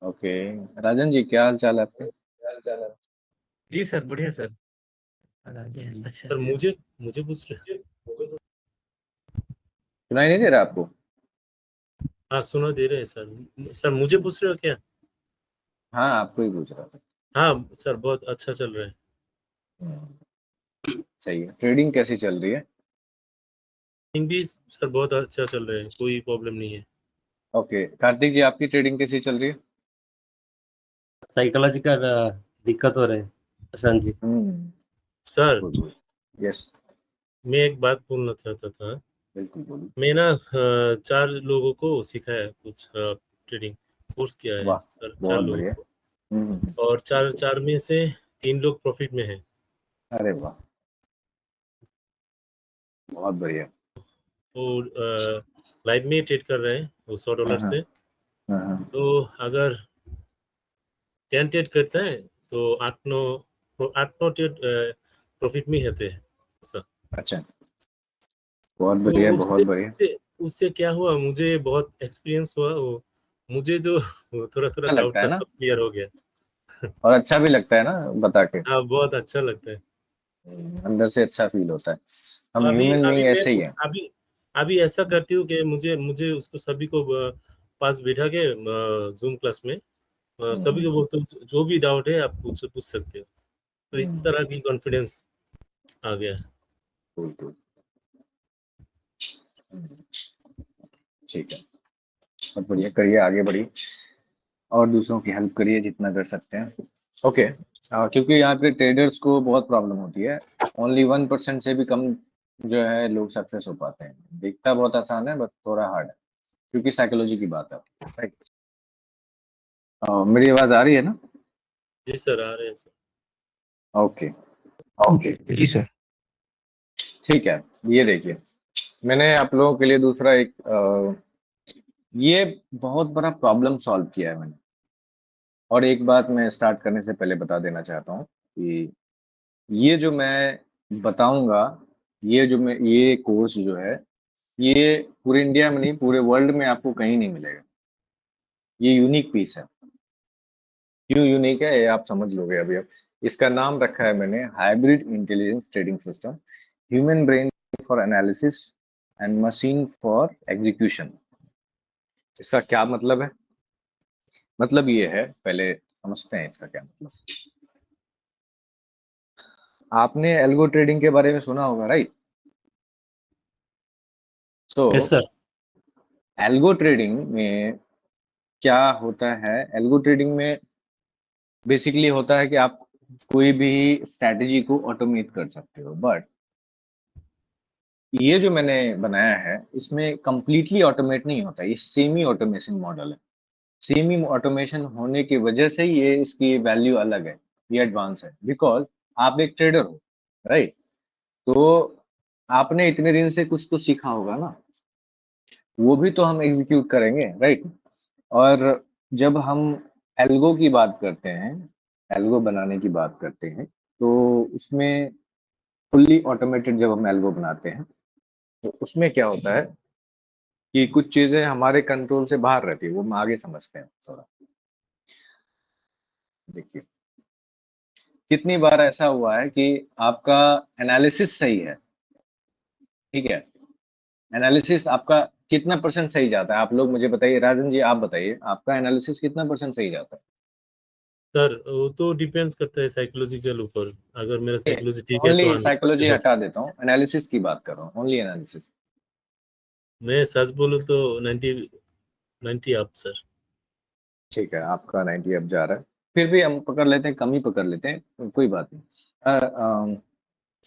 Okay. Rajan ji, क्या हाल चाल है आपके? जी सर, बढ़िया सर। अच्छा सर, मुझे मुझे पूछ रहे सुनाई नहीं दे रहा आपको? हाँ, सुना दे रहे हैं सर। सर मुझे पूछ रहे हो क्या? हाँ, आपको ही पूछ रहा था। हाँ सर, बहुत अच्छा चल रहा है। सही है। ट्रेडिंग कैसी चल रही है? ट्रेडिंग भी सर बहुत अच्छा चल रहा है, कोई प्रॉब्लम नहीं है। ओके, कार्तिक जी, आपकी ट्रेडिंग कैसी चल रही है? साइकोलॉजिकल दिक्कत हो रहे हैं Prashant ji. Sir, good. Yes. मैं एक बात बोलना चाहता था। बिल्कुल बोलिए। मैं ना 4 लोगों को सिखाया है कुछ ट्रेडिंग कोर्स किया है वाह, सर, 4 बहुत लोगों बढ़िया। को। और चार ओके। चार में से 3 लोग प्रॉफिट में हैं। अरे वाह, बहुत बढ़िया। और लाइव में ट्रेड कर रहे हैं वो हाँ $100 हाँ से। हाँ हाँ। तो अगर 10 ट्रेड करता है तो 8-9 ट्रेड प्रॉफिट में होते हैं सर। अच्छा, बहुत तो बढ़िया, बहुत उससे बढ़िया। उससे उससे क्या हुआ, मुझे बहुत एक्सपीरियंस हुआ वो। मुझे जो थोड़ा थोड़ा अच्छा डाउट लगता है था, ना, सब क्लियर हो गया। और अच्छा भी लगता है ना, बता के। हाँ, बहुत अच्छा लगता है। अंदर से अच्छा फील होता है। हम अभी ह्यूमन अभी बीइंग मैं ऐसे ही हैं। अभी अभी ऐसा करती हूँ कि मुझे मुझे उसको सभी को पास बैठा के जूम क्लास में सभी को बोलते हो जो भी डाउट है आप पूछ पूछ सकते हो। तो इस तरह की कॉन्फिडेंस आ गया। Cool, cool। ठीक है, बहुत बढ़िया, करिए, आगे बढ़िए और दूसरों की हेल्प करिए जितना कर सकते हैं। ओके। क्योंकि यहाँ पे ट्रेडर्स को बहुत प्रॉब्लम होती है। ओनली 1% से भी कम जो है लोग सक्सेस हो पाते हैं। दिखता बहुत आसान है, बट थोड़ा हार्ड है, क्योंकि साइकोलॉजी की बात है। राइट। मेरी आवाज आ रही है ना? जी सर, आ रहे हैं सर। ओके। ओके जी सर। ठीक है। ये देखिए, मैंने आप लोगों के लिए दूसरा एक ये बहुत बड़ा प्रॉब्लम सॉल्व किया है मैंने। और एक बात मैं स्टार्ट करने से पहले बता देना चाहता हूँ कि ये जो मैं बताऊंगा, ये कोर्स जो है, ये पूरे इंडिया में नहीं, पूरे वर्ल्ड में आपको कहीं नहीं मिलेगा। ये यूनिक पीस है। क्यों यूनिक है ये आप समझ लोगे अभी। अब इसका नाम रखा है मैंने hybrid intelligence trading system, human brain for analysis and machine for execution. इसका क्या मतलब है? मतलब ये है, पहले समझते हैं इसका क्या मतलब। आपने एल्गो ट्रेडिंग के बारे में सुना होगा, right? So yes sir. Algo trading में क्या होता है? एल्गो ट्रेडिंग में बेसिकली होता है कि आप कोई भी स्ट्रैटेजी को ऑटोमेट कर सकते हो, बट ये जो मैंने बनाया है इसमें कंप्लीटली ऑटोमेट नहीं होता, ये सेमी ऑटोमेशन मॉडल है। सेमी ऑटोमेशन होने की वजह से ये इसकी वैल्यू अलग है, ये एडवांस है, बिकॉज आप एक ट्रेडर हो, राइट? तो आपने इतने दिन से कुछ तो सीखा होगा ना, वो भी तो हम एग्जीक्यूट करेंगे, राइट? और जब हम एल्गो की बात करते हैं, एल्गो बनाने की बात करते हैं, तो उसमें फुल्ली ऑटोमेटेड जब हम एल्गो बनाते हैं तो उसमें क्या होता है कि कुछ चीजें हमारे कंट्रोल से बाहर रहती है, वो हम आगे समझते हैं थोड़ा। देखिए, कितनी बार ऐसा हुआ है कि आपका एनालिसिस सही है, ठीक है, एनालिसिस आपका कितना परसेंट सही जाता है? आप लोग मुझे बताइए, राजन जी आप बताइए, आपका एनालिसिस कितना परसेंट सही जाता है? सर वो तो डिपेंड्स करता है साइकोलॉजिकल ऊपर। अगर मेरा साइकोलॉजी ठीक है तो ओनली 100% साइकोलॉजी हो। हटा देता हूँ, एनालिसिस की बात कर रहा हूँ, ओनली एनालिसिस। मैं सच बोलूँ तो 90 अप सर। ठीक है, आपका 90 अब जा रहा है। फिर भी हम पकड़ लेते हैं, कम ही पकड़ लेते हैं, तो कोई बात नहीं।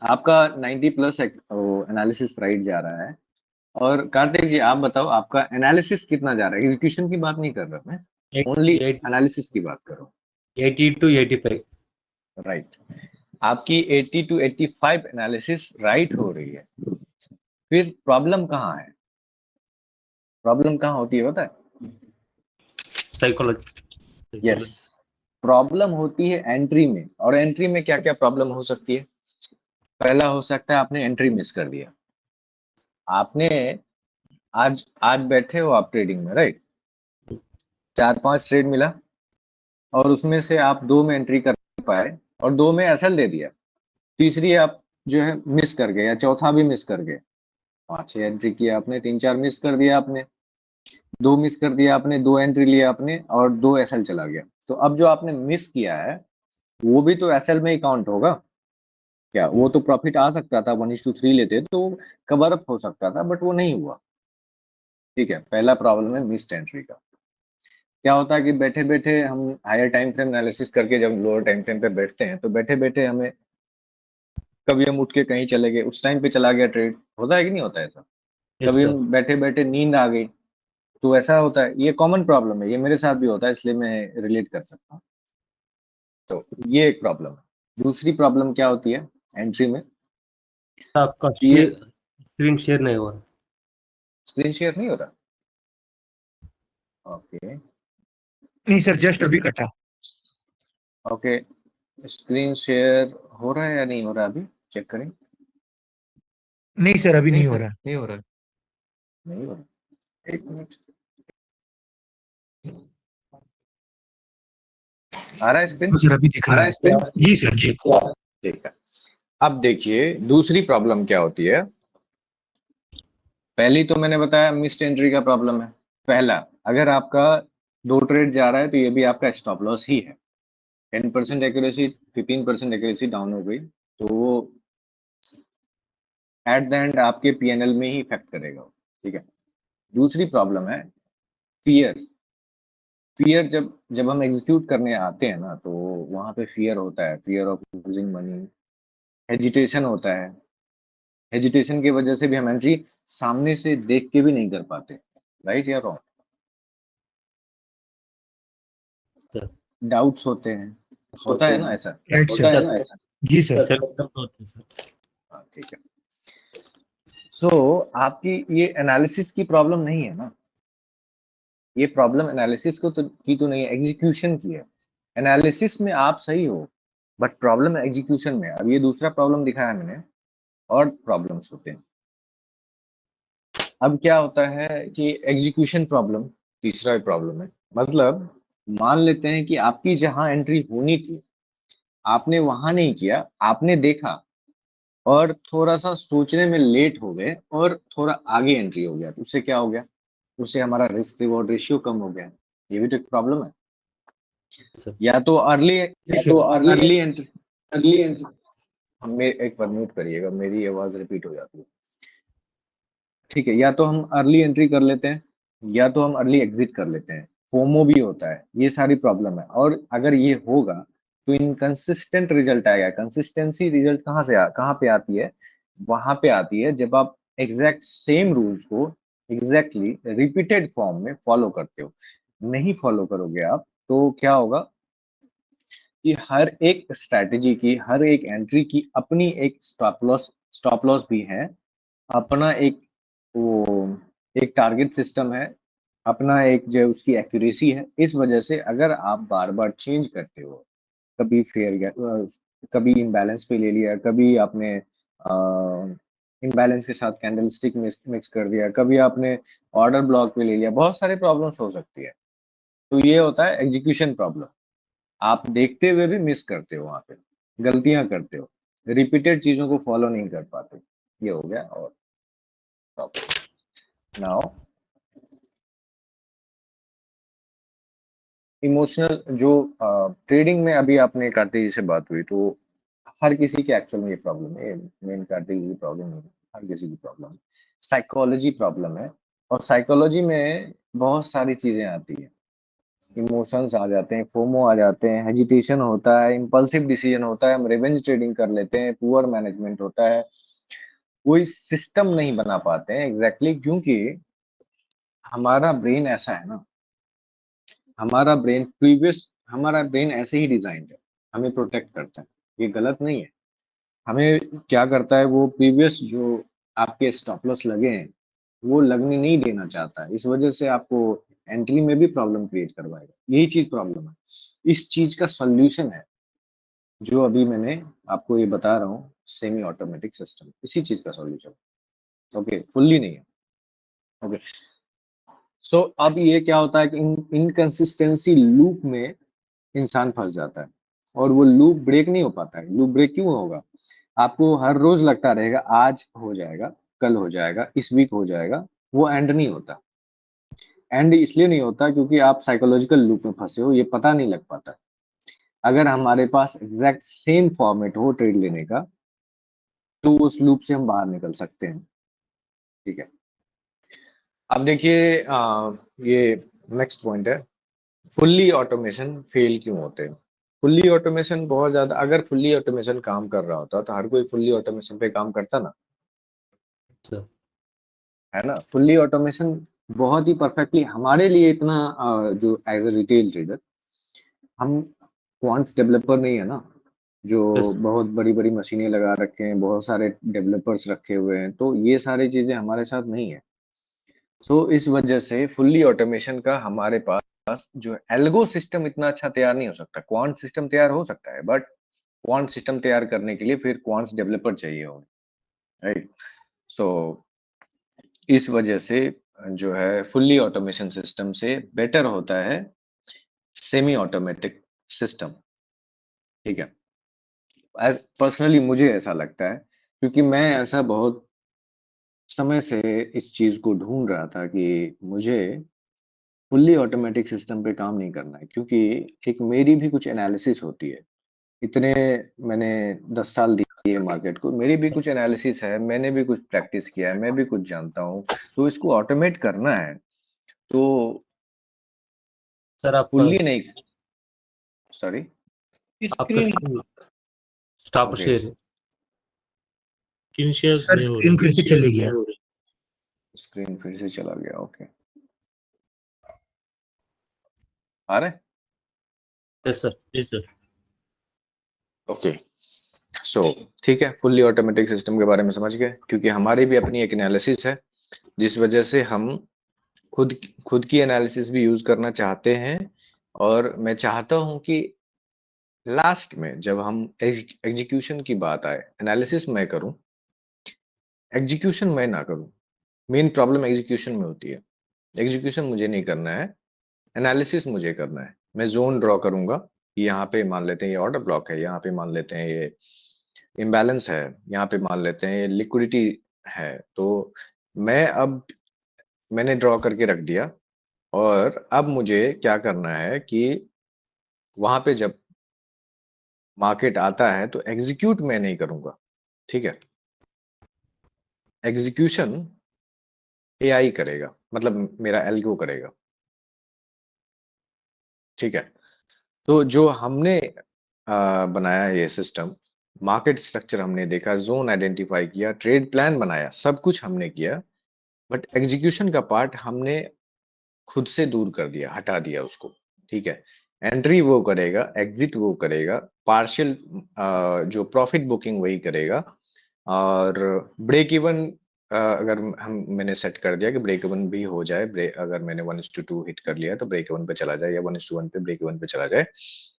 आपका 90 प्लस एनालिसिस राइट जा रहा है। और कार्तिक जी आप बताओ, आपका एनालिसिस कितना जा रहा है? एग्जीक्यूशन की बात नहीं कर रहा मैं, ओनली एनालिसिस की बात कर रहा हूँ। 80 to 85। राइट। आपकी 80 to 85 एनालिसिस राइट हो रही है। फिर प्रॉब्लम कहाँ है? प्रॉब्लम कहाँ होती है पता है? साइकोलॉजी। Yes, psychology. प्रॉब्लम होती है एंट्री में। और एंट्री में क्या क्या प्रॉब्लम हो सकती है? पहला हो सकता है आपने एंट्री मिस कर दिया। आपने आज आज बैठे हो आप ट्रेडिंग में, राइट? 4-5 ट्रेड मिला, और उसमें से आप 2 में एंट्री कर पाए और 2 में एसएल दे दिया, तीसरी आप जो है मिस कर गए या चौथा भी मिस कर गए। 5-6 एंट्री किया आपने, 3-4 मिस कर दिया आपने, 2 मिस कर दिया आपने, 2 एंट्री लिया आपने और 2 एसएल चला गया। तो अब जो आपने मिस किया है वो भी तो एसएल में ही काउंट होगा क्या? वो तो प्रॉफिट आ सकता था, 1:3 लेते तो कवर अप हो सकता था, बट वो नहीं हुआ। ठीक है, पहला प्रॉब्लम है मिस्ड एंट्री का। क्या होता है कि बैठे बैठे हम हायर टाइम फ्रेम एनालिसिस करके जब लोअर टाइम फ्रेम पे बैठते हैं तो बैठे बैठे हमें कभी हम उठ के कहीं चले गए, उस टाइम पे चला गया ट्रेड, होता है कि नहीं होता है ऐसा? यस कभी सर। हम बैठे बैठे नींद आ गई, तो ऐसा होता है। ये कॉमन प्रॉब्लम है, ये मेरे साथ भी होता है, इसलिए मैं रिलेट कर सकता हूँ। तो ये एक प्रॉब्लम है। दूसरी प्रॉब्लम क्या होती है एंट्री में? आपका ये स्क्रीन शेयर नहीं हो रहा। स्क्रीन शेयर नहीं हो रहा। ओके नहीं सर, जस्ट अभी कटा। ओके, स्क्रीन शेयर हो रहा है या नहीं हो रहा? अभी चेक करें। नहीं सर, अभी नहीं नहीं हो सर, रहा। नहीं हो रहा है। नहीं हो रहा, एक मिनट। आ रहा है स्क्रीन? तो सर अभी दिख रहा है। जी सर जी। ठीक है। अब देखिए दूसरी प्रॉब्लम क्या होती है। पहली तो मैंने बताया मिस्ड एंट्री का प्रॉब्लम है। पहला, अगर आपका 2 ट्रेड जा रहा है तो ये भी आपका स्टॉप लॉस ही है। 10% एक्यूरेसी, 15% एक्यूरेसी डाउन हो गई तो वो एट द एंड आपके पीएनएल में ही इफेक्ट करेगा। ठीक है। दूसरी प्रॉब्लम है फियर। फियर जब जब हम एग्जीक्यूट करने आते हैं ना तो वहां पे फियर होता है, fear of losing money, hesitation होता है। हेजिटेशन की वजह से भी हम एंट्री सामने से देख के भी नहीं कर पाते, राइट या रॉन्ग? सर डाउट्स होते हैं, होता है ना ऐसा? राइट होता है सर। ना ऐसा? जी सर। सर हाँ, ठीक है। सो आपकी ये एनालिसिस की प्रॉब्लम नहीं है ना, ये प्रॉब्लम एनालिसिस की तो नहीं है, एग्जीक्यूशन की है। एनालिसिस में आप सही हो, बट प्रॉब्लम एग्जीक्यूशन में। अब ये दूसरा प्रॉब्लम दिखाया मैंने, और प्रॉब्लम्स होते हैं। अब क्या होता है कि एग्जीक्यूशन प्रॉब्लम तीसरा प्रॉब्लम है। मतलब मान लेते हैं कि आपकी जहां एंट्री होनी थी आपने वहां नहीं किया, आपने देखा और थोड़ा सा सोचने में लेट हो गए और थोड़ा आगे एंट्री हो गया, तो उससे क्या हो गया? उससे हमारा रिस्क रिवॉर्ड रेशियो कम हो गया। ये भी तो एक प्रॉब्लम है। सर या तो अर्ली सर। एंट्री, हमें एक बार म्यूट करिएगा, मेरी आवाज रिपीट हो जाती है। ठीक है, या तो हम अर्ली एंट्री कर लेते हैं या तो हम अर्ली एग्जिट कर लेते हैं। फोमो भी होता है, ये सारी प्रॉब्लम है। और अगर ये होगा तो इनकंसिस्टेंट रिजल्ट आएगा। कंसिस्टेंसी रिजल्ट कहाँ पे आती है? वहां पे आती है जब आप एग्जैक्ट सेम रूल्स को एग्जैक्टली रिपीटेड फॉर्म में फॉलो करते हो। नहीं फॉलो करोगे आप तो क्या होगा कि हर एक स्ट्रैटेजी की, हर एक एंट्री की अपनी एक स्टॉप लॉस भी है, अपना एक वो एक टारगेट सिस्टम है, अपना एक जो उसकी एक्यूरेसी है। इस वजह से अगर आप बार बार चेंज करते हो, कभी कभी इम्बैलेंस पे ले लिया, कभी आपने इम्बैलेंस के साथ कैंडल स्टिक मिक्स कर दिया, कभी आपने ऑर्डर ब्लॉक पे ले लिया, बहुत सारे प्रॉब्लम्स हो सकती है। तो ये होता है एग्जीक्यूशन प्रॉब्लम। आप देखते हुए भी मिस करते हो, वहां पे गलतियां करते हो, रिपीटेड चीजों को फॉलो नहीं कर पाते। ये हो गया और नाउ इमोशनल जो ट्रेडिंग में अभी आपने कार्तिक जी से बात हुई तो हर किसी के एक्चुअल में ये प्रॉब्लम है। मेन कार्तिक जी की प्रॉब्लम नहीं है, हर किसी की प्रॉब्लम है, साइकोलॉजी प्रॉब्लम है। और साइकोलॉजी में बहुत सारी चीजें आती है, इमोशंस आ जाते हैं, फोमो आ जाते हैं, हेजिटेशन होता है, इम्पल्सिव डिसीजन होता है, हम रिवेंज ट्रेडिंग कर लेते हैं, पुअर मैनेजमेंट होता है, कोई सिस्टम नहीं बना पाते हैं एग्जैक्टली क्योंकि हमारा ब्रेन ऐसा है ना, हमारा ब्रेन ऐसे ही डिजाइन है, हमें प्रोटेक्ट करता है। ये गलत नहीं है। हमें क्या करता है, वो प्रीवियस जो आपके स्टॉप लॉस लगे हैं वो लगने नहीं देना चाहता है। इस वजह से आपको एंट्री में भी प्रॉब्लम क्रिएट करवाएगा। यही चीज प्रॉब्लम है। इस चीज का सॉल्यूशन है जो अभी मैंने आपको ये बता रहा हूँ, सेमी ऑटोमेटिक सिस्टम, इसी चीज का सॉल्यूशन। ओके, फुल्ली नहीं है। ओके, सो अब ये क्या होता है कि इनकंसिस्टेंसी लूप में इंसान फंस जाता है और वो लूप ब्रेक नहीं हो पाता है। लूप ब्रेक क्यों होगा? आपको हर रोज लगता रहेगा आज हो जाएगा, कल हो जाएगा, इस वीक हो जाएगा, वो एंड नहीं होता। एंड इसलिए नहीं होता क्योंकि आप साइकोलॉजिकल लूप में फंसे हो, ये पता नहीं लग पाता। अगर हमारे पास एग्जैक्ट सेम फॉर्मेट हो ट्रेड लेने का, तो उस लूप से हम बाहर निकल सकते हैं। ठीक है, अब देखिए ये नेक्स्ट पॉइंट है, फुल्ली ऑटोमेशन फेल क्यों होते हैं? फुल्ली ऑटोमेशन बहुत ज्यादा, अगर फुल्ली ऑटोमेशन काम कर रहा होता तो हर कोई फुल्ली ऑटोमेशन पे काम करता ना, सर है ना? फुल्ली ऑटोमेशन बहुत ही परफेक्टली हमारे लिए इतना जो एज अ रिटेल ट्रेडर, हम क्वांट्स डेवलपर नहीं है ना, जो यस बहुत बड़ी बड़ी मशीनें लगा रखे हैं, बहुत सारे डेवलपर्स रखे हुए हैं, तो ये सारी चीजें हमारे साथ नहीं है। सो इस वजह से फुल्ली ऑटोमेशन का हमारे पास जो एल्गो सिस्टम इतना अच्छा तैयार नहीं हो सकता। क्वांट सिस्टम तैयार हो सकता है, बट क्वांट सिस्टम तैयार करने के लिए फिर क्वांट्स डेवलपर चाहिए होंगे, राइट? सो इस वजह से जो है फुल्ली ऑटोमेशन सिस्टम से बेटर होता है सेमी ऑटोमेटिक सिस्टम। ठीक है, पर्सनली मुझे ऐसा लगता है, क्योंकि मैं ऐसा बहुत समय से इस चीज को ढूंढ रहा था कि मुझे फुल्ली ऑटोमेटिक सिस्टम पे काम नहीं करना है, क्योंकि एक मेरी भी कुछ एनालिसिस होती है। इतने मैंने 10 साल दिए मार्केट को, मेरी भी कुछ एनालिसिस है, मैंने भी कुछ प्रैक्टिस किया है, मैं भी कुछ जानता हूँ, तो इसको ऑटोमेट करना है तो सर आपका फुल्ली नहीं, सॉरी, आपका screen screen stop okay, share है। स्क्रीन शेयर सर नहीं हो स्क्रीन रहा फिर से चले गया। स्क्रीन फिर से चला गया, ओके, आ रहा है? यस सर जी सर। ओके, सो ठीक है, फुल्ली ऑटोमेटिक सिस्टम के बारे में समझ गए, क्योंकि हमारी भी अपनी एक एनालिसिस है, जिस वजह से हम खुद खुद की एनालिसिस भी यूज करना चाहते हैं। और मैं चाहता हूं कि लास्ट में जब हम एग्जीक्यूशन की बात आए, एनालिसिस मैं करूं, एग्जीक्यूशन मैं ना करूं। मेन प्रॉब्लम एग्जीक्यूशन में होती है। एग्जीक्यूशन मुझे नहीं करना है, एनालिसिस मुझे करना है। मैं जोन ड्रॉ करूंगा कि यहाँ पे मान लेते हैं ये ऑर्डर ब्लॉक है, यहाँ पे मान लेते हैं ये इम्बैलेंस है, यहाँ पे मान लेते हैं ये लिक्विडिटी है। तो मैं अब मैंने ड्रॉ करके रख दिया, और अब मुझे क्या करना है कि वहां पे जब मार्केट आता है तो एग्जीक्यूट मैं नहीं करूंगा। ठीक है, एग्जीक्यूशन एआई करेगा, मतलब मेरा एल्गो करेगा। ठीक है, तो जो हमने बनाया ये सिस्टम, मार्केट स्ट्रक्चर हमने देखा, जोन आइडेंटिफाई किया, ट्रेड प्लान बनाया, सब कुछ हमने किया, बट एग्जीक्यूशन का पार्ट हमने खुद से दूर कर दिया, हटा दिया उसको। ठीक है, एंट्री वो करेगा, एग्जिट वो करेगा, पार्शियल जो प्रॉफिट बुकिंग वही करेगा, और ब्रेक इवन अगर हम मैंने सेट कर दिया कि ब्रेक इवन भी हो जाए, अगर मैंने 1:2 हिट कर लिया तो ब्रेक इवन पे चला जाए, या 1:1 पे ब्रेक इवन पे चला जाए,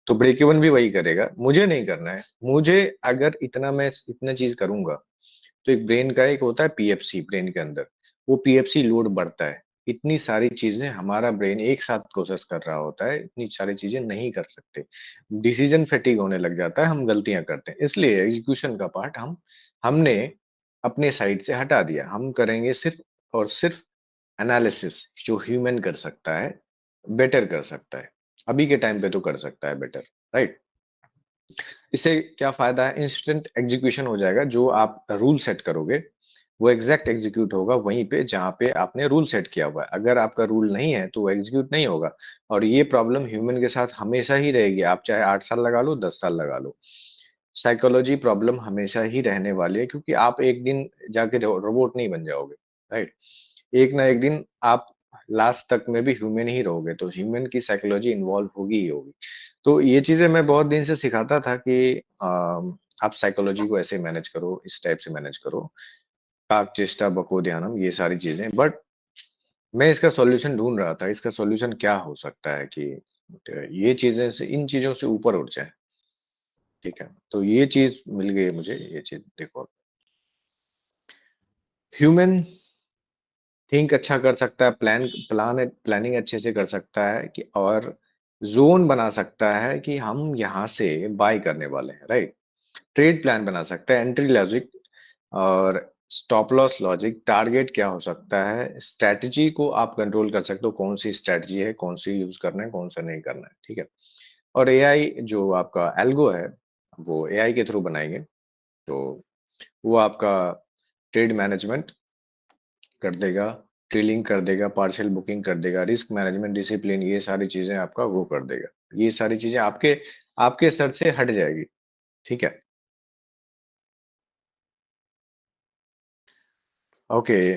तो ब्रेक इवन भी वही करेगा। मुझे नहीं करना है। मुझे अगर मैं इतना चीज करूंगा, तो एक ब्रेन का एक होता है पीएफसी, ब्रेन के अंदर वो पीएफसी लोड बढ़ता है। इतनी सारी चीजें हमारा ब्रेन एक साथ प्रोसेस कर रहा होता है, इतनी सारी चीजें नहीं कर सकते, डिसीजन फैटिग होने लग जाता है, हम गलतियां करते हैं। इसलिए एग्जीक्यूशन का पार्ट हमने अपने साइड से हटा दिया। हम करेंगे सिर्फ और सिर्फ एनालिसिस, जो ह्यूमन कर सकता है, बेटर कर सकता है, अभी के टाइम पे तो कर सकता है बेटर, राइट? इससे क्या फायदा है? इंस्टेंट एग्जीक्यूशन हो जाएगा। जो आप रूल सेट करोगे वो एग्जैक्ट एग्जीक्यूट होगा वहीं पे जहां पे आपने रूल सेट किया हुआ है। अगर आपका रूल नहीं है तो वो एग्जीक्यूट नहीं होगा। और ये प्रॉब्लम ह्यूमन के साथ हमेशा ही रहेगी, आप चाहे 8 साल लगा लो, 10 साल लगा लो, साइकोलॉजी प्रॉब्लम हमेशा ही रहने वाली है, क्योंकि आप एक दिन जाके रोबोट नहीं बन जाओगे, राइट? एक ना एक दिन आप लास्ट तक में भी ह्यूमन ही रहोगे, तो ह्यूमन की साइकोलॉजी इन्वॉल्व होगी ही होगी। तो ये चीजें मैं बहुत दिन से सिखाता था कि आप साइकोलॉजी को ऐसे मैनेज करो, इस टाइप से मैनेज करो, काक चेष्टा बको ध्यानम, ये सारी चीजें। बट मैं इसका सॉल्यूशन ढूंढ रहा था, इसका सॉल्यूशन क्या हो सकता है कि ये चीजें से, इन चीजों से ऊपर उठ जाए। ठीक है, तो ये चीज मिल गई मुझे। ये चीज देखो, ह्यूमन थिंक अच्छा कर सकता है, प्लानिंग अच्छे से कर सकता है कि, और जोन बना सकता है कि हम यहाँ से बाय करने वाले हैं, राइट। ट्रेड प्लान बना सकता है, एंट्री लॉजिक और स्टॉप लॉस लॉजिक, टारगेट क्या हो सकता है, स्ट्रेटजी को आप कंट्रोल कर सकते हो, कौन सी स्ट्रेटजी है, कौन सी यूज करना है, कौन सा नहीं करना है, ठीक है। और एआई जो आपका एल्गो है वो एआई के थ्रू बनाएंगे, तो वो आपका ट्रेड मैनेजमेंट कर देगा, ट्रेलिंग कर देगा, पार्शियल बुकिंग कर देगा, रिस्क मैनेजमेंट, डिसिप्लिन, ये सारी चीजें आपका वो कर देगा। ये सारी चीजें आपके आपके सर से हट जाएगी, ठीक है। ओके,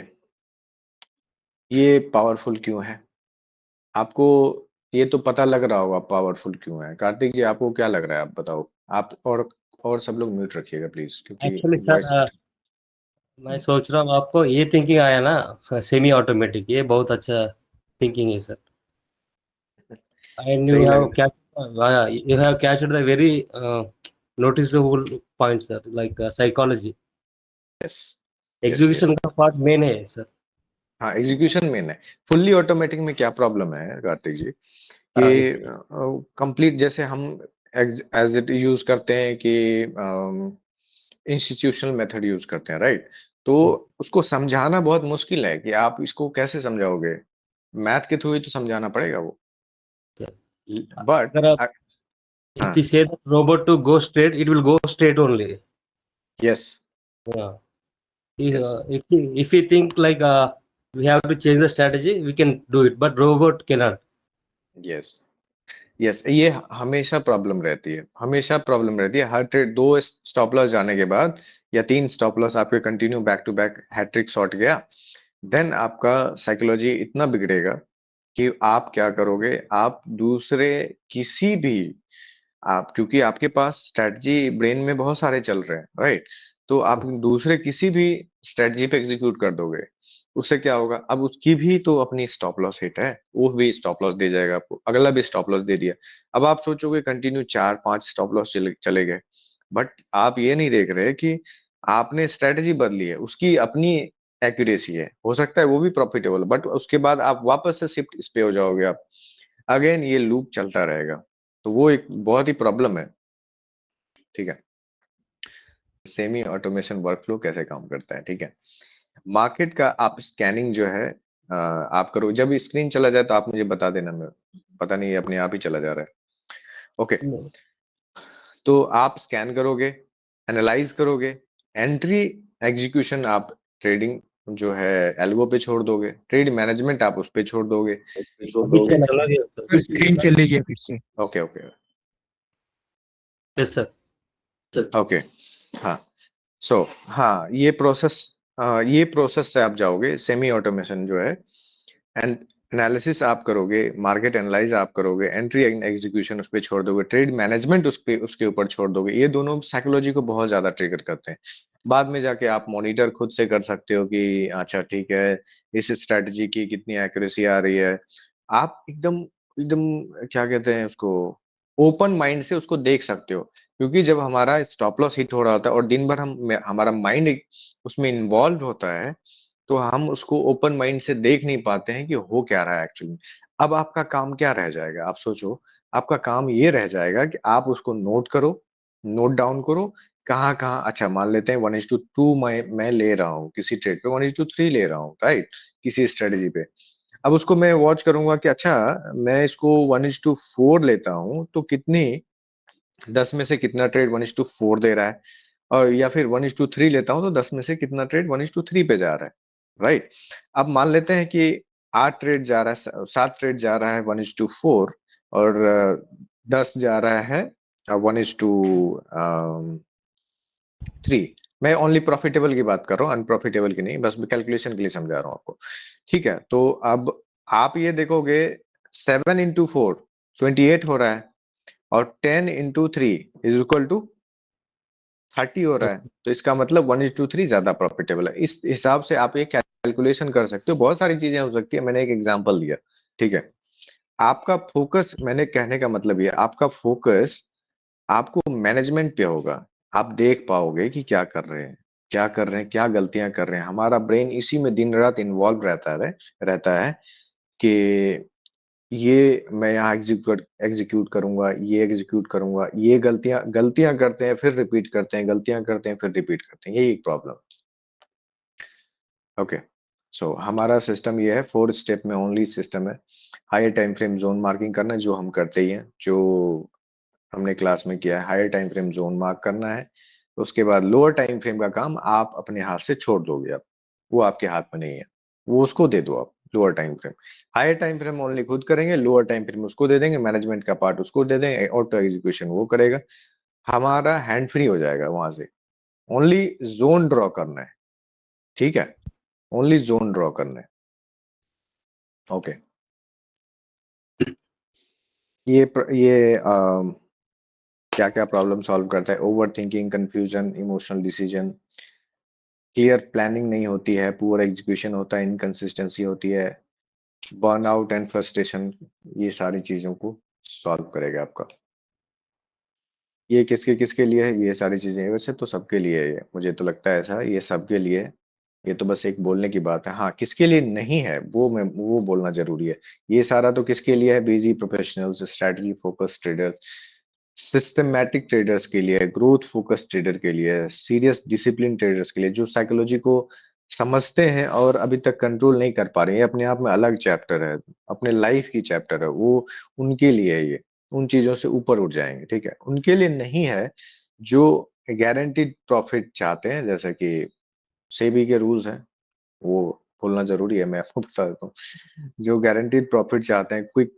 ये पावरफुल क्यों है आपको? ये तो पता लग रहा होगा पावरफुल क्यों है। कार्तिक जी, आपको क्या लग रहा है, आप बताओ। आप और सब लोग म्यूट रखिएगा प्लीज, क्योंकि एक्चुअली वॉइस। सर मैं सोच रहा हूँ आपको ये थिंकिंग आया ना सेमी ऑटोमेटिक, ये बहुत अच्छा थिंकिंग है सर। एंड सही लग you have captured the very noticeable point sir, like psychology yes, yes, yes. Execution का पार्ट मेन है सर। हाँ, एग्जीक्यूशन मेन है। फुल्ली ऑटोमेटिक में क्या प्रॉब्लम है कार्तिक जी, कि हाँ, कंप्लीट जैसे हम एज इट यूज करते हैं कि इंस्टीट्यूशनल मेथड यूज करते हैं, राइट। तो yes, उसको समझाना बहुत मुश्किल है कि आप इसको कैसे समझाओगे। मैथ के थ्रू ही तो समझाना पड़ेगा वो। sir. बट अगर आप if हाँ, you say the robot to go straight, it will go straight only. Yes, Yeah. Yes, If we think like we have to change the strategy, we can do it, but robot cannot. Yes, yes. ये हमेशा problem रहती है, हमेशा problem रहती है। हर trade, 2 stop loss जाने के बाद या 3 स्टॉप लॉस आपके continue back to back hattrick shot गया, देन आपका साइकोलॉजी इतना बिगड़ेगा कि आप क्या करोगे, आप दूसरे किसी भी, आप क्योंकि आपके पास स्ट्रेटजी ब्रेन में बहुत सारे चल रहे हैं, राइट। तो आप दूसरे किसी भी स्ट्रेटजी पे एग्जीक्यूट कर दोगे, उससे क्या होगा, अब उसकी भी तो अपनी स्टॉप लॉस हिट है, वो भी स्टॉप लॉस दे जाएगा आपको, अगला भी स्टॉप लॉस दे दिया। अब आप सोचोगे कंटिन्यू 4-5 स्टॉप लॉस चले गए, बट आप ये नहीं देख रहे कि आपने स्ट्रेटजी बदली है, उसकी अपनी एक्यूरेसी है, हो सकता है वो भी प्रॉफिटेबल, बट उसके बाद आप वापस से शिफ्ट इस पे हो जाओगे आप, अगेन ये लूप चलता रहेगा। तो वो एक बहुत ही प्रॉब्लम है, ठीक है। सेमी ऑटोमेशन वर्कफ्लो कैसे काम करता है, ठीक है। मार्केट का आप स्कैनिंग जो है आप करो, जब स्क्रीन चला जाए तो आप मुझे बता देना, मैं पता नहीं अपने आप ही चला जा रहा है। ओके, तो आप स्कैन करोगे, एनालाइज करोगे, एंट्री एग्जीक्यूशन आप ट्रेडिंग जो है एल्गो पे छोड़ दोगे, ट्रेड मैनेजमेंट आप उस पे छोड़ दोगे। अभी चला चला गया सर। स्क्रीन चली गई फिर से। Okay, okay, yes sir. Okay. हाँ, सो हाँ, ये प्रोसेस से आप जाओगे, सेमी ऑटोमेशन जो है, एंड एनालिसिस आप करोगे, मार्केट एनालाइज आप करोगे, एंट्री एंड एग्जीक्यूशन उस पे छोड़ दोगे, ट्रेड मैनेजमेंट उसके ऊपर छोड़ दोगे। ये दोनों साइकोलॉजी को बहुत ज्यादा ट्रिगर करते हैं। बाद में जाके आप मॉनिटर खुद से कर सकते हो कि अच्छा ठीक है, इस स्ट्रेटजी की कितनी एक्यूरेसी आ रही है। आप एकदम एकदम क्या कहते हैं उसको, ओपन माइंड से उसको देख सकते हो, क्योंकि जब हमारा स्टॉप लॉस हिट हो रहा होता है और दिन भर हमारा माइंड उसमें इन्वॉल्व होता है, तो हम उसको ओपन माइंड से देख नहीं पाते हैं कि हो क्या रहा है एक्चुअली। अब आपका काम क्या रह जाएगा, आप सोचो। आपका काम ये रह जाएगा कि आप उसको नोट करो, नोट डाउन करो, कहाँ कहाँ, अच्छा मान लेते हैं 1:2 मैं ले रहा हूँ किसी ट्रेड पे, 1:3 ले रहा हूँ, राइट, किसी स्ट्रेटेजी पे। अब उसको मैं वॉच करूंगा कि अच्छा, मैं इसको 1:4 लेता हूँ तो कितनी 10 में से कितना ट्रेड 1:4 दे रहा है, और या फिर 1:3 लेता हूं तो 10 में से कितना ट्रेड 1:3 पे जा रहा है, राइट। अब मान लेते हैं कि 8 ट्रेड जा रहा है, 7 ट्रेड जा रहा है 1:4, और 10 जा रहा है 1:3। मैं ओनली प्रॉफिटेबल की बात कर रहा हूँ, अनप्रॉफिटेबल की नहीं, बस कैलकुलेशन के लिए समझा रहा हूँ आपको, ठीक है। तो अब आप ये देखोगे, 7 into 4 28 हो रहा है, और 10 into 3 इज इक्वल टू 30 हो रहा है, तो इसका मतलब 1:3 ज्यादा प्रॉफिटेबल है। इस हिसाब से आप ये कैलकुलेशन कर सकते हो, बहुत सारी चीजें हो सकती है, मैंने एक एग्जांपल दिया, ठीक है। आपका फोकस, मैंने कहने का मतलब ये, आपका फोकस आपको मैनेजमेंट पे होगा। आप देख पाओगे कि क्या कर रहे हैं, क्या कर रहे हैं, क्या गलतियां कर रहे हैं। हमारा ब्रेन इसी में दिन रात इन्वॉल्व रहता है कि ये मैं यहाँ एग्जीक्यूट करूंगा, ये एग्जीक्यूट करूंगा, ये गलतियां करते हैं, फिर रिपीट करते हैं, गलतियां करते हैं, फिर रिपीट करते हैं, यही एक प्रॉब्लम। ओके, सो हमारा सिस्टम ये है, 4 स्टेप में ओनली सिस्टम है। Higher time frame zone marking करना, जो हम करते ही हैं, जो हमने क्लास में किया है। Higher time frame zone mark करना है। उसके बाद लोअर टाइम फ्रेम का काम आप अपने हाथ से छोड़ दोगे, आप वो आपके हाथ में नहीं है, वो उसको दे दो आप lower time frame. Higher time frame only खुद करेंगे, लोअर टाइम फ्रेम उसको दे देंगे, मैनेजमेंट का पार्ट उसको दे देंगे, ऑटो एग्जीक्यूशन वो करेगा। हमारा हैंड फ्री हो जाएगा वहां से। ओनली जोन ड्रॉ करना है, ठीक है, ओनली जोन ड्रॉ करना है। ओके, ये क्या क्या प्रॉब्लम सॉल्व करता है? Over thinking, confusion, emotional decision, clear planning नहीं होती है, पुअर एग्जीक्यूशन होता है, इनकंसिस्टेंसी होती है, बर्नआउट एंड फ्रस्ट्रेशन, ये सारी चीजों को सॉल्व करेगा आपका। ये किसके किसके लिए है? ये सारी चीजें वैसे तो सबके लिए है, ये मुझे तो लगता है ऐसा, ये सबके लिए है। ये तो बस एक बोलने की बात है। हाँ, किसके लिए नहीं है वो बोलना जरूरी है। ये सारा तो किसके लिए है? Busy professionals, strategy focus traders, systematic traders के लिए, ग्रोथ फोकस ट्रेडर के लिए, सीरियस डिसिप्लिन ट्रेडर्स के लिए, जो साइकोलॉजी को समझते हैं और अभी तक कंट्रोल नहीं कर पा रहे हैं। ये अपने आप में अलग चैप्टर है, अपने लाइफ की चैप्टर है वो, उनके लिए है ये। उन चीजों से ऊपर उठ जाएंगे, ठीक है। उनके लिए नहीं है जो गारंटीड प्रॉफिट चाहते हैं, जैसे कि सेबी के रूल्स हैं, वो बोलना जरूरी है, मैं आपको बता देता हूँ। जो गारंटीड प्रॉफिट चाहते हैं, क्विक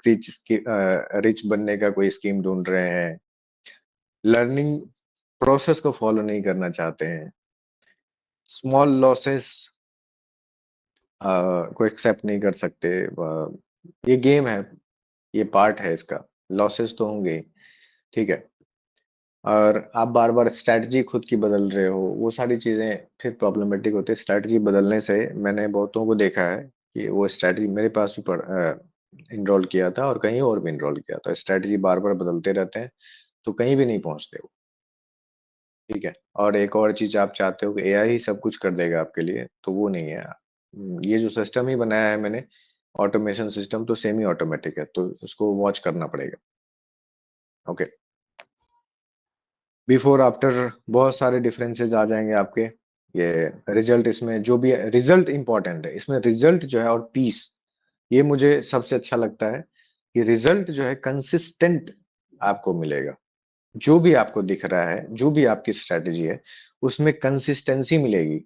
रिच बनने का कोई स्कीम ढूंढ रहे हैं, लर्निंग प्रोसेस को फॉलो नहीं करना चाहते हैं, स्मॉल लॉसेस को एक्सेप्ट नहीं कर सकते। ये गेम है, ये पार्ट है इसका, लॉसेस तो होंगे ही, ठीक है। और आप बार बार स्ट्रैटेजी खुद की बदल रहे हो, वो सारी चीजें फिर प्रॉब्लमेटिक होती है। स्ट्रैटेजी बदलने से मैंने बहुतों को देखा है कि वो स्ट्रैटेजी मेरे पास भी इनरोल किया था और कहीं और भी इनरोल किया था, स्ट्रैटेजी बार बार बदलते रहते हैं तो कहीं भी नहीं पहुंचते वो, ठीक है। और एक और चीज आप चाहते हो कि एआई ही सब कुछ कर देगा आपके लिए, तो वो नहीं है। ये जो सिस्टम ही बनाया है मैंने, ऑटोमेशन सिस्टम, तो सेमी ऑटोमेटिक है, तो उसको वॉच करना पड़ेगा। ओके, बिफोर आफ्टर बहुत सारे डिफरेंसेस आ जाएंगे आपके। ये रिजल्ट, इसमें जो भी रिजल्ट इंपॉर्टेंट है, इसमें रिजल्ट जो है और पीस, ये मुझे सबसे अच्छा लगता है कि रिजल्ट जो है कंसिस्टेंट आपको मिलेगा। जो भी आपको दिख रहा है, जो भी आपकी स्ट्रेटेजी है, उसमें कंसिस्टेंसी मिलेगी।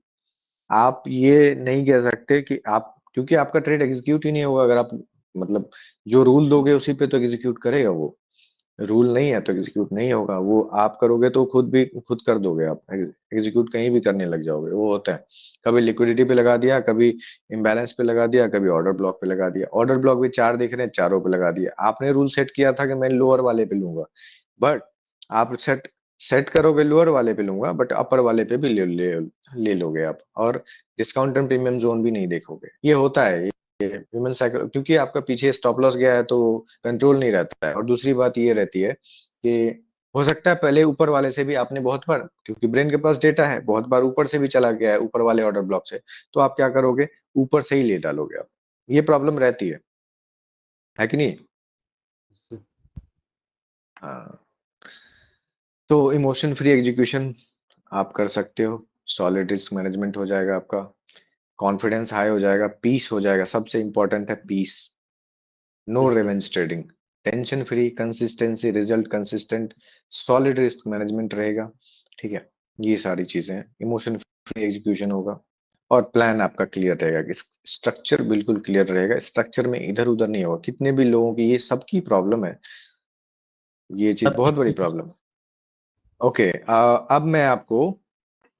आप ये नहीं कह सकते कि आप, क्योंकि आपका ट्रेड एग्जीक्यूट ही नहीं होगा अगर आप, मतलब जो रूल दोगे उसी पे तो एग्जीक्यूट करेगा वो। रूल नहीं है तो एग्जीक्यूट नहीं होगा। वो आप करोगे तो खुद कर दोगे, आप एग्जीक्यूट कहीं भी करने लग जाओगे। वो होता है, कभी लिक्विडिटी पे लगा दिया, कभी इम्बैलेंस पे लगा दिया, कभी ऑर्डर ब्लॉक पे लगा दिया। ऑर्डर ब्लॉक भी 4 दिख रहे हैं, चारों पे लगा दिया। आपने रूल सेट किया था कि मैं लोअर वाले पे लूंगा, बट आप सेट सेट करोगे लोअर वाले पे लूंगा, बट अपर वाले पे भी ले लोगे आप, और डिस्काउंट एंड प्रीमियम जोन भी नहीं देखोगे। ये होता है, ह्यूमन साइकिल, क्योंकि आपका पीछे स्टॉप लॉस गया है तो कंट्रोल नहीं रहता है। और दूसरी बात ये रहती है कि हो सकता है पहले ऊपर वाले से भी आपने बहुत बार, क्योंकि ब्रेन के पास डेटा है, बहुत बार ऊपर से भी चला गया है, ऊपर वाले ऑर्डर ब्लॉक से, तो आप क्या करोगे? ऊपर से ही ले डालोगे आप। ये प्रॉब्लम रहती है कि नहीं? हाँ, तो इमोशन फ्री एग्जीक्यूशन आप कर सकते हो, सॉलिड रिस्क मैनेजमेंट हो जाएगा आपका, कॉन्फिडेंस हाई हो जाएगा, पीस हो जाएगा। सबसे इंपॉर्टेंट है peace, no Yes, sir. Revenge trading, tension free, consistency, result consistent, solid risk management रहेगा, ठीक है। ये सारी चीजें हैं, इमोशन फ्री एग्जीक्यूशन होगा, और प्लान आपका क्लियर रहेगा कि स्ट्रक्चर बिल्कुल क्लियर रहेगा। स्ट्रक्चर में इधर उधर नहीं होगा। कितने भी लोगों की ये सबकी प्रॉब्लम है, ये चीज बहुत बड़ी प्रॉब्लम है। ओके, अब मैं आपको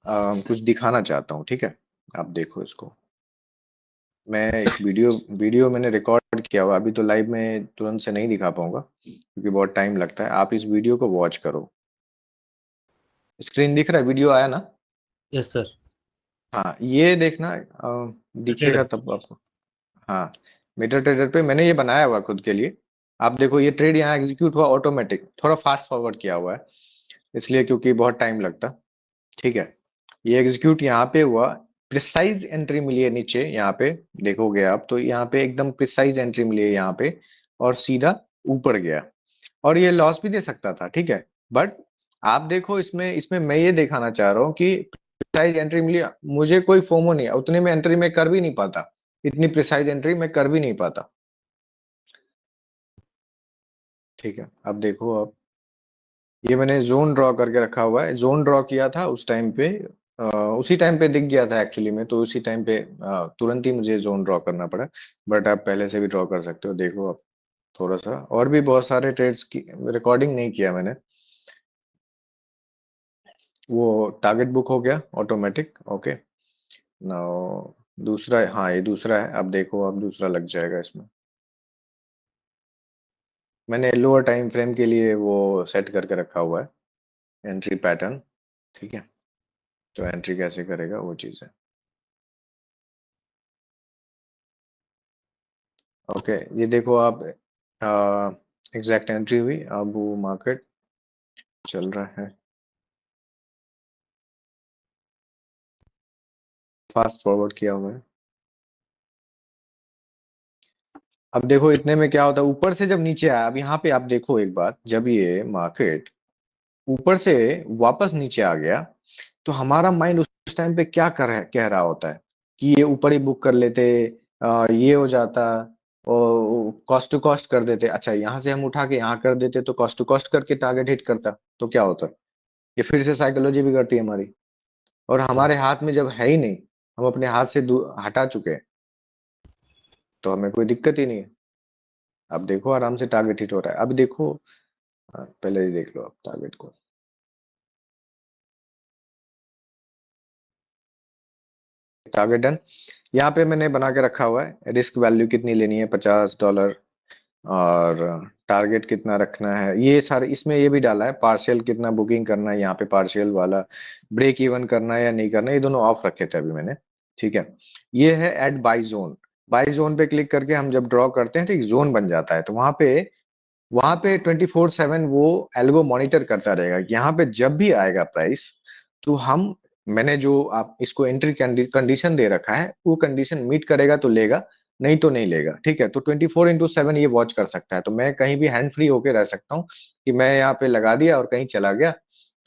कुछ दिखाना चाहता हूँ, ठीक है। आप देखो इसको, मैं एक वीडियो मैंने रिकॉर्ड किया हुआ, अभी तो लाइव में तुरंत से नहीं दिखा पाऊंगा क्योंकि बहुत टाइम लगता है। आप इस वीडियो को वॉच करो, स्क्रीन दिख रहा है, वीडियो आया ना? Yes, sir. हाँ, ये देखना, दिखेगा Trader. तब आपको। हाँ, मेटा ट्रेडर पे मैंने ये बनाया हुआ खुद के लिए। आप देखो, ये ट्रेड यहाँ एग्जीक्यूट हुआ ऑटोमेटिक, थोड़ा फास्ट फॉरवर्ड किया हुआ है इसलिए, क्योंकि बहुत टाइम लगता, ठीक है। ये एग्जीक्यूट यहाँ पे हुआ, प्रिसाइज एंट्री मिली है नीचे, यहाँ पे देखोगे आप तो यहाँ पे एकदम प्रिसाइज एंट्री मिली है यहाँ पे, और सीधा ऊपर गया, और ये लॉस भी दे सकता था, ठीक है। बट आप देखो इसमें मैं ये दिखाना चाह रहा हूँ कि प्रिसाइज एंट्री मिली, मुझे कोई फोमो नहीं है, उतने में एंट्री मैं कर भी नहीं पाता, इतनी प्रिसाइज एंट्री मैं कर भी नहीं पाता, ठीक है। अब देखो, अब ये मैंने जोन ड्रॉ करके रखा हुआ है, जोन ड्रॉ किया था उस टाइम पे, उसी टाइम पे दिख गया था एक्चुअली में, तो उसी टाइम पे तुरंत ही मुझे जोन ड्रॉ करना पड़ा। बट आप पहले से भी ड्रॉ कर सकते हो, देखो अब थोड़ा सा और भी बहुत सारे ट्रेड्स की रिकॉर्डिंग नहीं किया मैंने। वो टारगेट बुक हो गया ऑटोमेटिक, ओके। नाउ दूसरा, हाँ ये दूसरा है, अब देखो अब दूसरा लग जाएगा इसमें। मैंने लोअर टाइम फ्रेम के लिए वो सेट करके रखा हुआ है एंट्री पैटर्न, ठीक है। तो एंट्री कैसे करेगा वो चीज़ है, ओके। ये देखो आप, एग्जैक्ट एंट्री हुई, अब वो मार्केट चल रहा है, फास्ट फॉरवर्ड किया हुआ है। अब देखो इतने में क्या होता है, ऊपर से जब नीचे आया, अब यहाँ पे आप देखो एक बात, जब ये मार्केट ऊपर से वापस नीचे आ गया, तो हमारा माइंड उस टाइम पे क्या कह रहा होता है कि ये ऊपर ही बुक कर लेते, ये हो जाता, और कॉस्ट टू कॉस्ट कर देते। अच्छा, यहाँ से हम उठा के यहाँ कर देते तो कॉस्ट टू कॉस्ट करके टारगेट हिट करता, तो क्या होता, ये फिर से साइकोलॉजी बिगड़ती है हमारी, और हमारे हाथ में जब है ही नहीं, हम अपने हाथ से हटा चुके हैं, तो हमें कोई दिक्कत ही नहीं है। अब देखो आराम से टारगेट हिट हो रहा है, अब देखो, पहले ही देख लो आप टारगेट को, टारगेट डन। यहाँ पे मैंने बना के रखा हुआ है, रिस्क वैल्यू कितनी लेनी है, $50, और टारगेट कितना रखना है, ये सारे इसमें ये भी डाला है, पार्शियल कितना बुकिंग करना है, यहाँ पे पार्शियल वाला ब्रेक इवन करना है या नहीं करना है, ये दोनों ऑफ रखे थे अभी मैंने, ठीक है। ये है add by zone, by zone पे क्लिक करके हम जब ड्रॉ करते हैं तो एक जोन बन जाता है, तो वहां पे 24/7 वो एल्गो मॉनिटर करता रहेगा, यहाँ पे जब भी आएगा प्राइस, तो हम, मैंने जो आप इसको एंट्री कंडीशन दे रखा है, वो कंडीशन मीट करेगा तो लेगा, नहीं तो नहीं लेगा, ठीक है। तो 24/7 ये वॉच कर सकता है, तो मैं कहीं भी हैंड फ्री होके रह सकता हूँ कि मैं यहाँ पे लगा दिया और कहीं चला गया,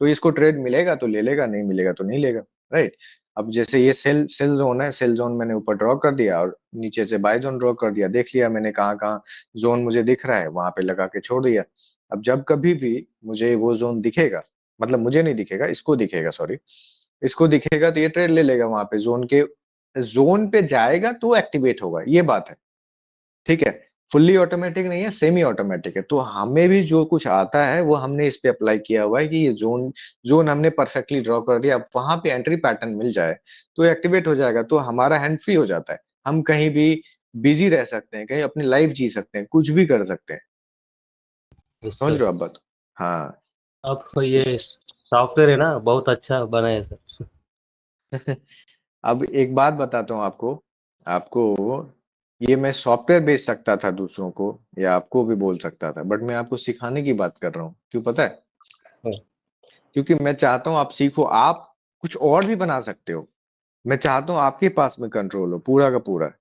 तो इसको ट्रेड मिलेगा तो ले लेगा, नहीं मिलेगा तो नहीं लेगा, राइट। अब जैसे ये सेल सेल जोन है, सेल जोन मैंने ऊपर ड्रॉ कर दिया और नीचे से बाय जोन ड्रॉ कर दिया, देख लिया मैंने कहाँ कहाँ जोन मुझे दिख रहा है, वहां पे लगा के छोड़ दिया। अब जब कभी भी मुझे वो जोन दिखेगा, मतलब मुझे नहीं दिखेगा, इसको दिखेगा, सॉरी, इसको दिखेगा, तो ये ट्रेड ले लेगा, वहां पे जोन पे जाएगा तो एक्टिवेट होगा, ये बात है, ठीक है। फुल्ली ऑटोमेटिक नहीं है, सेमी ऑटोमेटिक है, तो हमें भी जो कुछ आता है वो हमने इस पे अप्लाई किया हुआ है कि ये जोन जोन हमने परफेक्टली ड्रॉ कर दिया, अब वहां पे एंट्री पैटर्न मिल जाए तो एक्टिवेट हो जाएगा, तो हमारा हैंड फ्री हो जाता है, हम कहीं भी बिजी रह सकते हैं, कहीं अपनी लाइफ जी सकते हैं, कुछ भी कर सकते हैं, यस समझ सर। रहे हो आप बात। हाँ। आपको ये सॉफ्टवेयर है ना, बहुत अच्छा बना है सर। अब एक बात बताता हूँ आपको आपको ये मैं सॉफ्टवेयर बेच सकता था दूसरों को, या आपको भी बोल सकता था, बट मैं आपको सिखाने की बात कर रहा हूँ, क्यों पता है, हाँ। क्योंकि मैं चाहता हूँ आप सीखो, आप कुछ और भी बना सकते हो, मैं चाहता हूँ आपके पास में कंट्रोल हो पूरा का पूरा।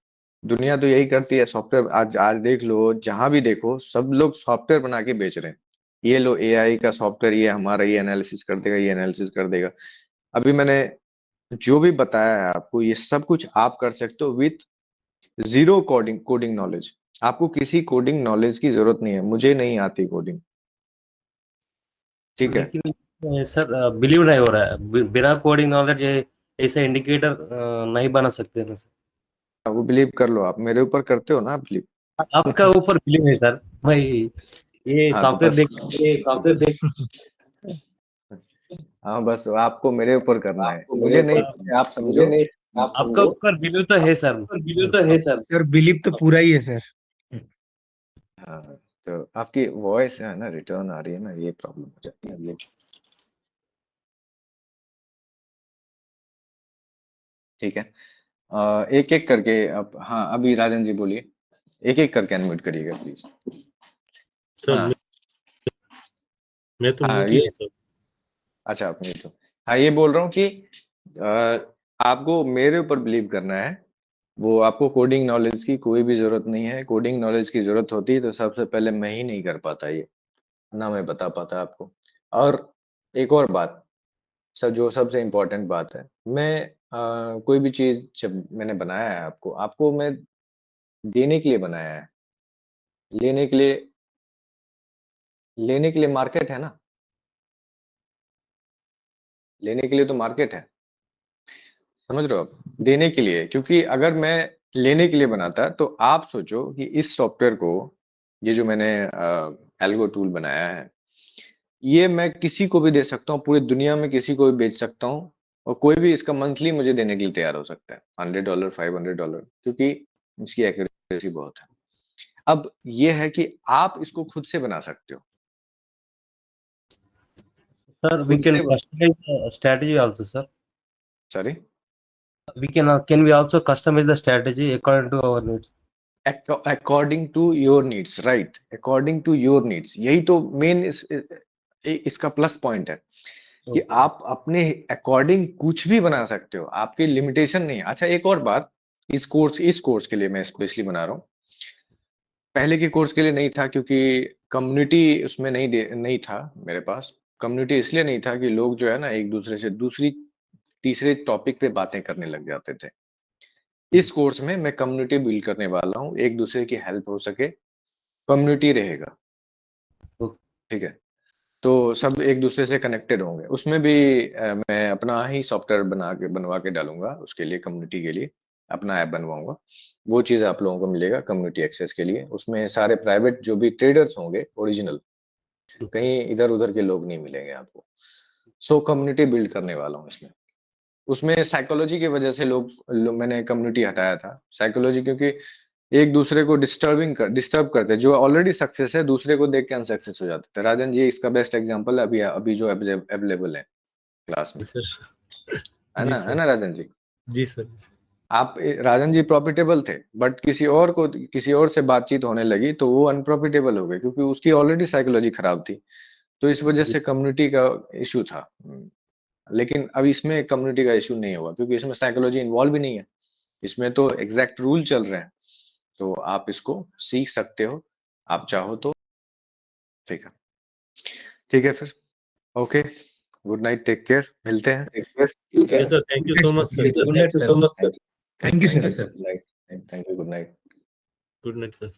दुनिया तो यही करती है, सॉफ्टवेयर, आज आज देख लो, जहां भी देखो सब लोग सॉफ्टवेयर बना के बेच रहे हैं, ये लो एआई का सॉफ्टवेयर, ये हमारा ये एनालिसिस कर देगा, ये एनालिसिस कर देगा। अभी मैंने जो भी बताया है आपको, ये सब कुछ आप कर सकते हो with zero coding coding knowledge, आपको किसी कोडिंग नॉलेज की जरूरत नहीं है, मुझे नहीं आती कोडिंग, ठीक है। लेकिन सर बिलीव नहीं हो रहा है, बिना कोडिंग नॉलेज ऐसा इंडिकेटर नहीं बना सकते ना सर। वो बिलीव कर लो, आप मेरे ऊपर करते हो ना बिलीव। आपका ऊपर बिलीव है सर, भाई ये हाँ तो सॉफ्टवेयर बस, देख हाँ बस आपको मेरे ऊपर करना है, मुझे नहीं, आप समझो। आपका ऊपर बिलीव तो है सर, सर बिलीव तो पूरा ही है सर। हाँ, तो आपकी वॉइस है ना रिटर्न आ रही है ना, ये प्रॉब्लम हो जाती है ये, ठीक है। एक एक करके, अब हाँ अभी राजन जी बोलिए, एक एक करके अनम्यूट करिएगा प्लीज। सर हाँ मैं तो हाँ म्यूट ही ये, हूँ सर। अच्छा आप म्यूट हो, हाँ ये बोल रहा हूँ कि आपको मेरे ऊपर बिलीव करना है, वो आपको कोडिंग नॉलेज की कोई भी ज़रूरत नहीं है। कोडिंग नॉलेज की ज़रूरत होती तो सबसे पहले मैं ही नहीं कर पाता ये, ना मैं बता पाता आपको। और एक और बात, जो सबसे इम्पोर्टेंट बात है, मैं कोई भी चीज़ जब मैंने बनाया है आपको, आपको मैं देने के लिए बनाया है। लेने के लिए मार्केट है ना, लेने के लिए तो मार्केट है। समझ रहे हो आप? देने के लिए, क्योंकि अगर मैं लेने के लिए बनाता तो आप सोचो कि इस सॉफ्टवेयर को, ये जो मैंने एल्गो टूल बनाया है, ये मैं किसी को भी दे सकता हूँ, पूरी दुनिया में किसी को भी बेच सकता हूँ और कोई भी इसका मंथली मुझे देने के लिए तैयार हो सकता है। $100, $500, क्योंकि इसकी एक्यूरेसी बहुत है। अब ये है कि आप इसको खुद से बना सकते हो। Sir, we खुद can से customize the strategy also, sir. Sorry We can we also customize the strategy according to our needs? According to your needs, right, according to your needs, यही तो मेन इसका प्लस पॉइंट है कि Okay. आप अपने according कुछ भी बना सकते हो, आपकी लिमिटेशन नहीं है। अच्छा, एक और बात, इस कोर्स के लिए मैं स्पेशली बना रहा हूँ। पहले के कोर्स के लिए नहीं था क्योंकि कम्युनिटी उसमें नहीं था मेरे पास। कम्युनिटी इसलिए नहीं था कि लोग जो है ना एक दूसरे से तीसरे टॉपिक पे बातें करने लग जाते थे। इस कोर्स में मैं कम्युनिटी बिल्ड करने वाला हूँ, एक दूसरे की हेल्प हो सके, कम्युनिटी रहेगा। Okay. ठीक है? तो सब एक दूसरे से कनेक्टेड होंगे। उसमें भी मैं अपना ही सॉफ्टवेयर बनवा के डालूँगा, उसके लिए कम्युनिटी के लिए अपना ऐप बनवाऊँगा। वो चीज़ आप लोगों को मिलेगा कम्युनिटी एक्सेस के लिए। उसमें सारे प्राइवेट जो भी ट्रेडर्स होंगे ओरिजिनल, कहीं इधर-उधर के लोग नहीं मिलेंगे आपको। सो कम्युनिटी बिल्ड करने वाला हूँ इसमें। उसमें साइकोलॉजी की वजह से मैंने कम्युनिटी हटाया था। साइकोलॉजी, क्योंकि एक दूसरे को डिस्टर्ब करते हैं। जो ऑलरेडी सक्सेस है, दूसरे को देख के अनसक्सेस हो जाते थे। राजन जी इसका बेस्ट एग्जांपल है अभी जो अवेलेबल है क्लास में। सर है जी ना? है सर ना राजन जी? जी सर आप राजन जी प्रॉफिटेबल थे, बट किसी और से बातचीत होने लगी तो वो अनप्रॉफिटेबल हो गए, क्योंकि उसकी ऑलरेडी साइकोलॉजी खराब थी। तो इस वजह से कम्युनिटी का इश्यू था। लेकिन अब इसमें कम्युनिटी का इश्यू नहीं होगा, क्योंकि इसमें साइकोलॉजी इन्वॉल्व भी नहीं है। इसमें तो एग्जैक्ट रूल चल रहे हैं। तो आप इसको सीख सकते हो, आप चाहो तो। ठीक है, ठीक है फिर। Okay, good night, take care, मिलते हैं। Okay sir thank you so much sir Good night, sir. Thank you, sir. Good night, thank you, good night. Good night sir